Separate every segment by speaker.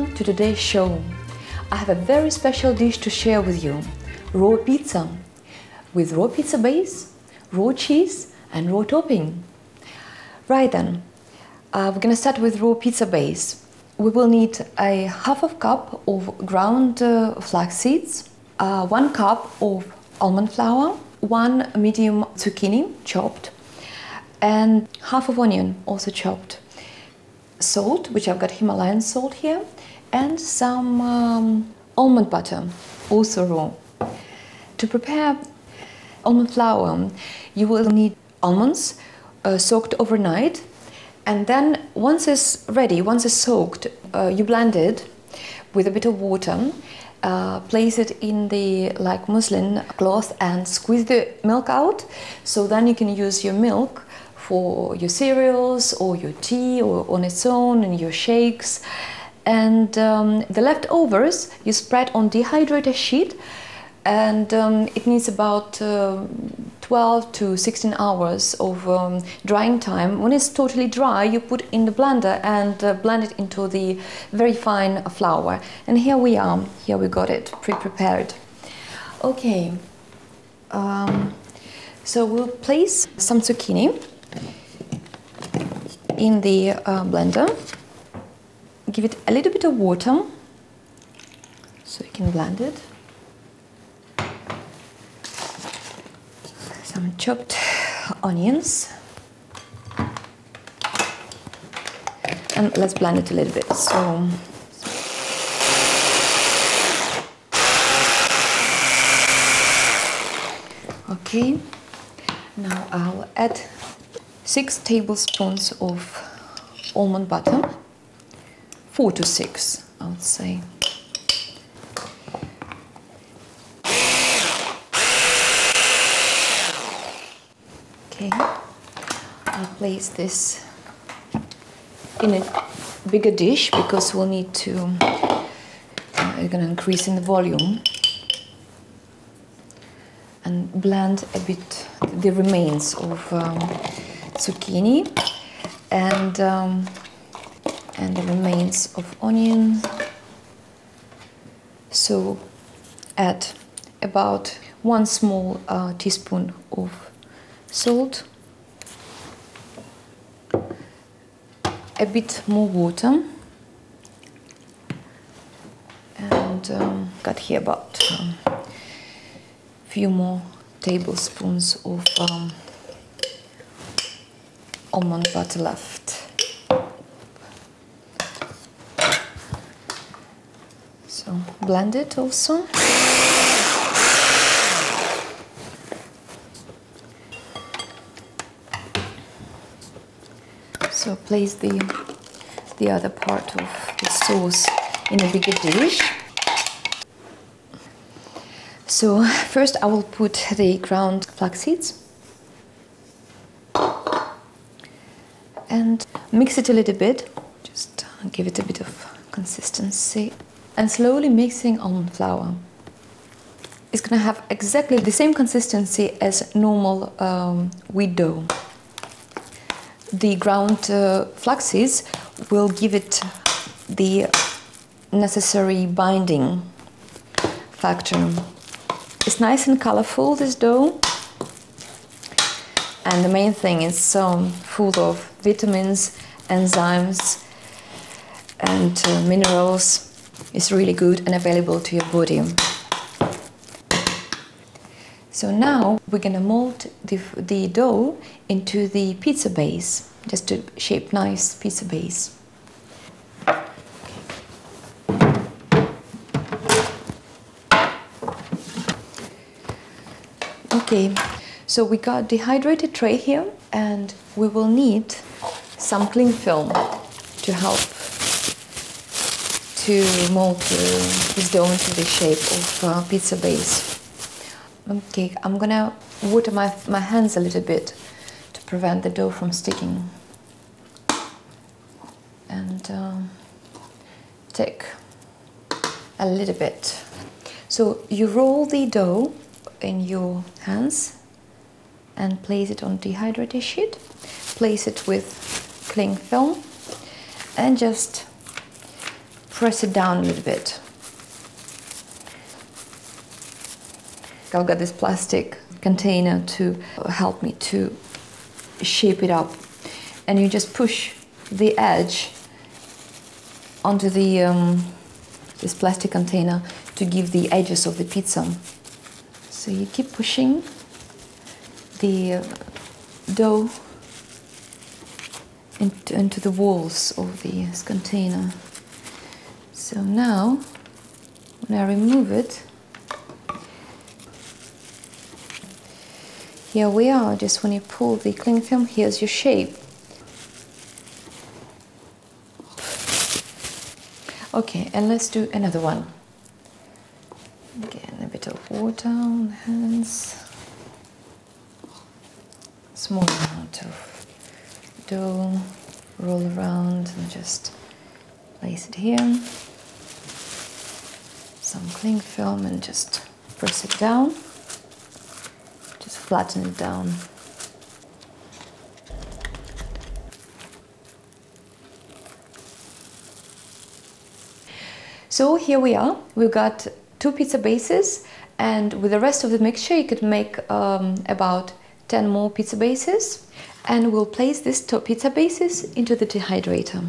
Speaker 1: welcome to today's show. I have a very special dish to share with you, raw pizza, with raw pizza base, raw cheese and raw topping. Right then, we're gonna start with raw pizza base. We will need a half of cup of ground flax seeds, 1 cup of almond flour, 1 medium zucchini chopped, and half of onion also chopped. Salt, which I've got Himalayan salt here, and some almond butter, also raw. To prepare almond flour, you will need almonds soaked overnight, and then once it's ready, once it's soaked, you blend it with a bit of water, place it in the muslin cloth and squeeze the milk out, so then you can use your milk for your cereals or your tea or on its own and your shakes. And the leftovers you spread on dehydrated sheet, and it needs about 12 to 16 hours of drying time. When it's totally dry, you put in the blender and blend it into the very fine flour. And here we are, here we got it pre-prepared. Okay, so we'll place some zucchini in the blender, give it a little bit of water so you can blend it. Some chopped onions, and let's blend it a little bit. So okay, now I'll add 6 tablespoons of almond butter, 4 to 6 I would say. Okay, I'll place this in a bigger dish because we'll need to, we're going to increase in the volume, and blend a bit the remains of zucchini and the remains of onion. So add about 1 small teaspoon of salt, a bit more water, and got here about a few more tablespoons of almond butter left. So blend it also. So place the other part of the sauce in a bigger dish. So first I will put the ground flax seeds and mix it a little bit, just give it a bit of consistency, and slowly mixing almond flour. It's gonna have exactly the same consistency as normal wheat dough. The ground flax seeds will give it the necessary binding factor. It's nice and colorful, this dough, and the main thing is full of vitamins, enzymes and minerals. It's really good and available to your body. So now we're gonna mold the dough into the pizza base, just to shape nice pizza base. Okay, so we got dehydrated tray here, and we will need some cling film to help to mold this dough into the shape of pizza base. Okay, I'm gonna water my hands a little bit to prevent the dough from sticking, and take a little bit. So you roll the dough in your hands and place it on dehydrated sheet, place it with cling film, and just press it down a little bit. I've got this plastic container to help me to shape it up. And you just push the edge onto the this plastic container to give the edges of the pizza. So you keep pushing the dough into the walls of this container. So now, when I remove it, here we are. Just when you pull the cling film, here's your shape. Okay, and let's do another one. Again, a bit of water on the hands. Small amount of dough, roll around and just place it here. Some cling film and just press it down. Just flatten it down. So here we are. We've got 2 pizza bases, and with the rest of the mixture you could make about 10 more pizza bases, and we'll place these 2 pizza bases into the dehydrator.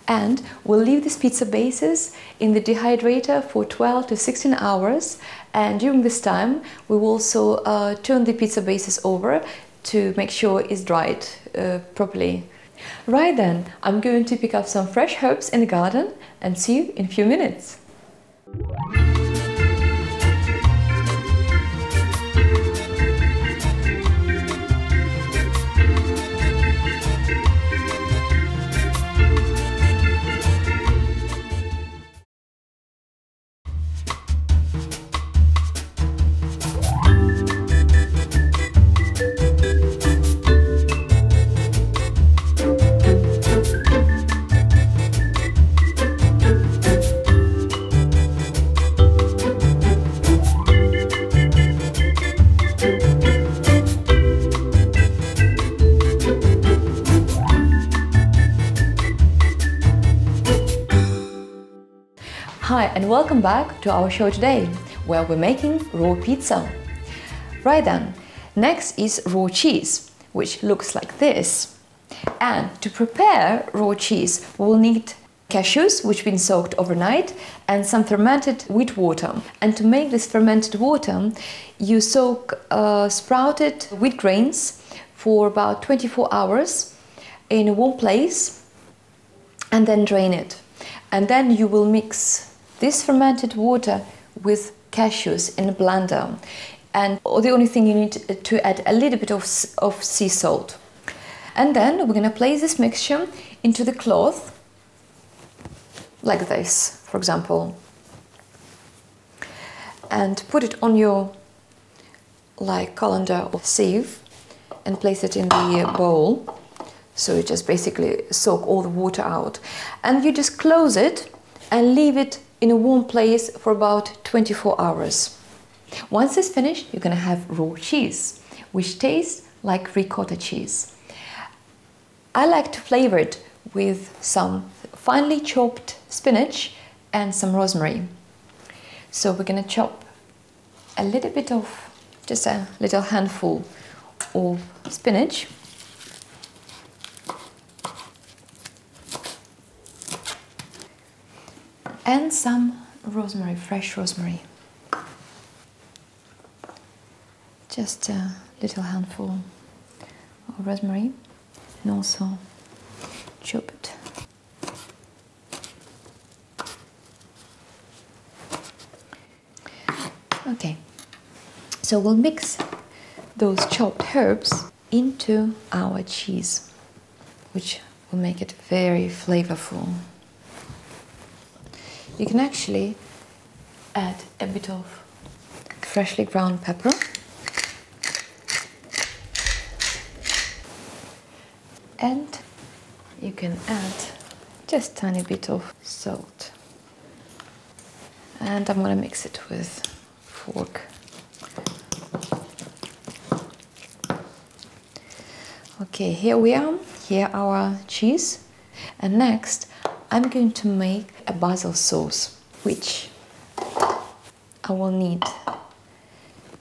Speaker 1: And we'll leave these pizza bases in the dehydrator for 12 to 16 hours, and during this time we will also turn the pizza bases over to make sure it's dried properly. Right then, I'm going to pick up some fresh herbs in the garden and see you in a few minutes. Hi and welcome back to our show today, where we're making raw pizza. Right then, next is raw cheese, which looks like this. And to prepare raw cheese, we'll need cashews, which have been soaked overnight, and some fermented wheat water. And to make this fermented water, you soak sprouted wheat grains for about 24 hours in a warm place and then drain it. And then you will mix this fermented water with cashews in a blender. And the only thing you need to add a little bit of sea salt. And then we're going to place this mixture into the cloth, like this, for example. And put it on your colander or sieve and place it in the bowl. So you just basically soak all the water out. And you just close it and leave it in a warm place for about 24 hours. Once it's finished, you're going to have raw cheese, which tastes like ricotta cheese. I like to flavor it with some finely chopped spinach and some rosemary. So we're going to chop a little bit of, just a little handful of spinach. And some rosemary, fresh rosemary. Just a little handful of rosemary, and also chop it. Okay, so we'll mix those chopped herbs into our cheese, which will make it very flavorful. You can actually add a bit of freshly ground pepper. And you can add just a tiny bit of salt. And I'm going to mix it with a fork. Okay, here we are. Here our cheese. And next, I'm going to make a basil sauce, which I will need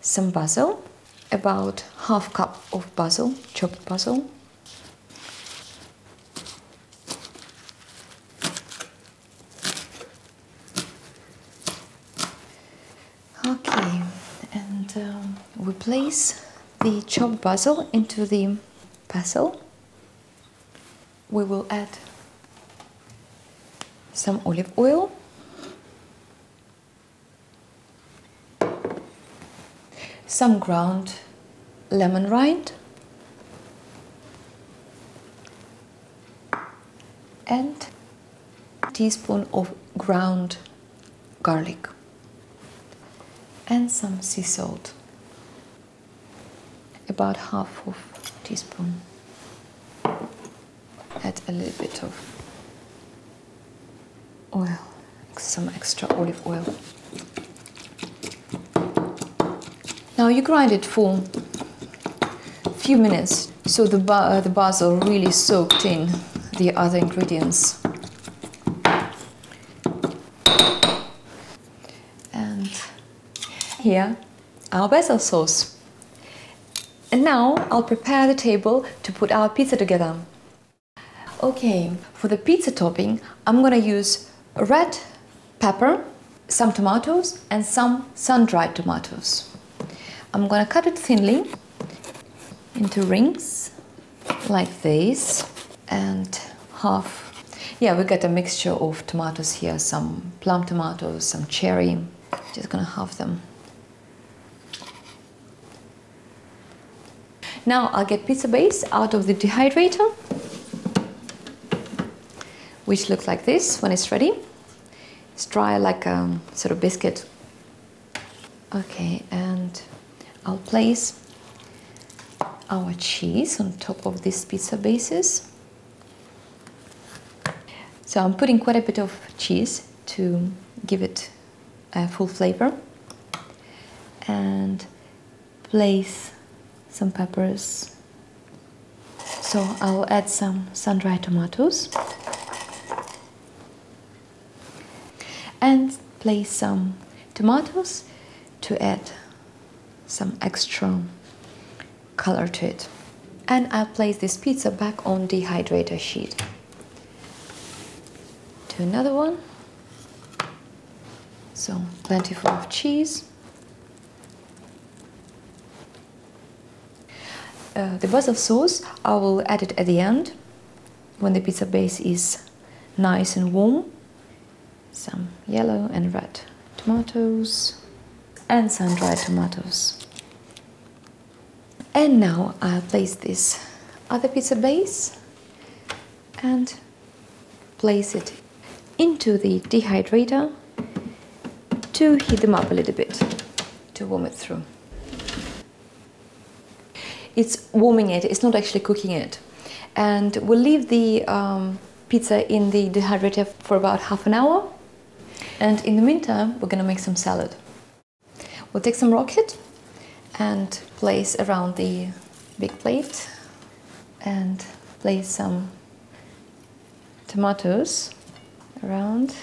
Speaker 1: some basil, about half cup of basil, chopped basil. Okay, and we place the chopped basil into the basil. We will add some olive oil, some ground lemon rind, and a teaspoon of ground garlic, and some sea salt, about half of a teaspoon. Add a little bit of oil, some extra olive oil. Now you grind it for a few minutes so the basil really soaked in the other ingredients. And here our basil sauce. And now I'll prepare the table to put our pizza together. Okay, for the pizza topping, I'm gonna use red pepper, some tomatoes, and some sun-dried tomatoes. I'm gonna cut it thinly into rings, like this, and half. Yeah, we got a mixture of tomatoes here, some plum tomatoes, some cherry. Just gonna halve them. Now I'll get pizza base out of the dehydrator, which looks like this when it's ready. It's dry like a sort of biscuit. Okay, and I'll place our cheese on top of these pizza bases. So I'm putting quite a bit of cheese to give it a full flavor. And place some peppers. So I'll add some sun-dried tomatoes. And place some tomatoes to add some extra color to it. And I'll place this pizza back on the dehydrator sheet. To another one. So plenty full of cheese. The basil sauce, I will add it at the end when the pizza base is nice and warm. Some yellow and red tomatoes and sun-dried tomatoes. And now I'll place this other pizza base and place it into the dehydrator to heat them up a little bit, to warm it through. It's warming it, it's not actually cooking it. And we'll leave the pizza in the dehydrator for about half an hour. And in the meantime, we're gonna make some salad. We'll take some rocket and place around the big plate and place some tomatoes around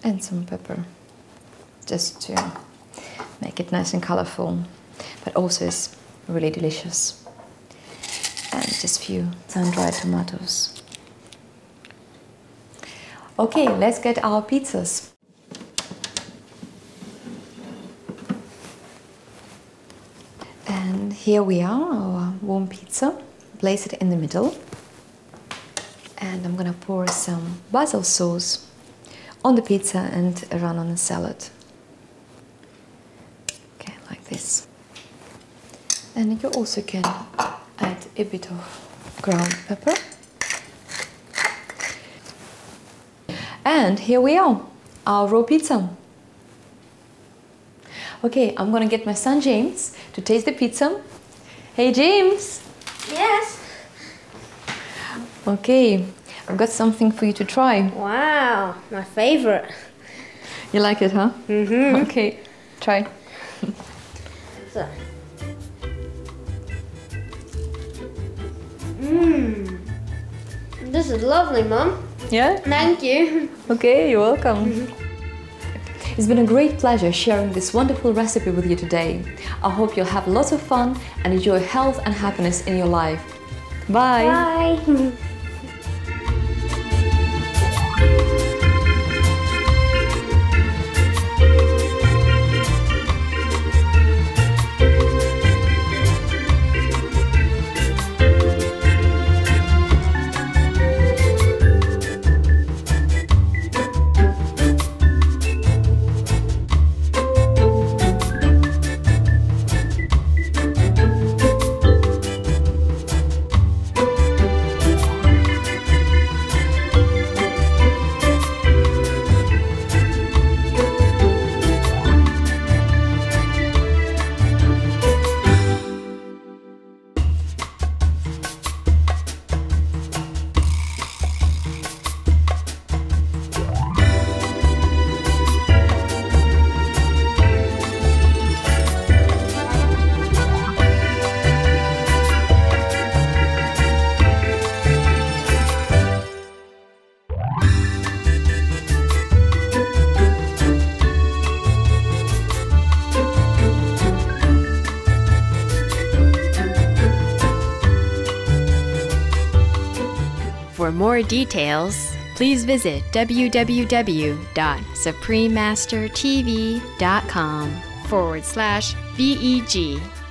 Speaker 1: and some pepper, just to make it nice and colorful, but also it's really delicious. And just a few sun-dried tomatoes. Okay, let's get our pizzas. And here we are, our warm pizza. Place it in the middle. And I'm gonna pour some basil sauce on the pizza and around on the salad. Okay, like this. And you also can add a bit of ground pepper. And here we are, our raw pizza. Okay, I'm gonna get my son James to taste the pizza. Hey James!
Speaker 2: Yes?
Speaker 1: Okay, I've got something for you to try.
Speaker 2: Wow, my favorite.
Speaker 1: You like it, huh?
Speaker 2: Mm-hmm.
Speaker 1: Okay, try.
Speaker 2: So. This is lovely, Mom.
Speaker 1: Yeah?
Speaker 2: Thank you.
Speaker 1: Okay, you're welcome. It's been a great pleasure sharing this wonderful recipe with you today. I hope you'll have lots of fun and enjoy health and happiness in your life. Bye!
Speaker 2: Bye.
Speaker 3: For more details, please visit www.suprememastertv.com/VEG.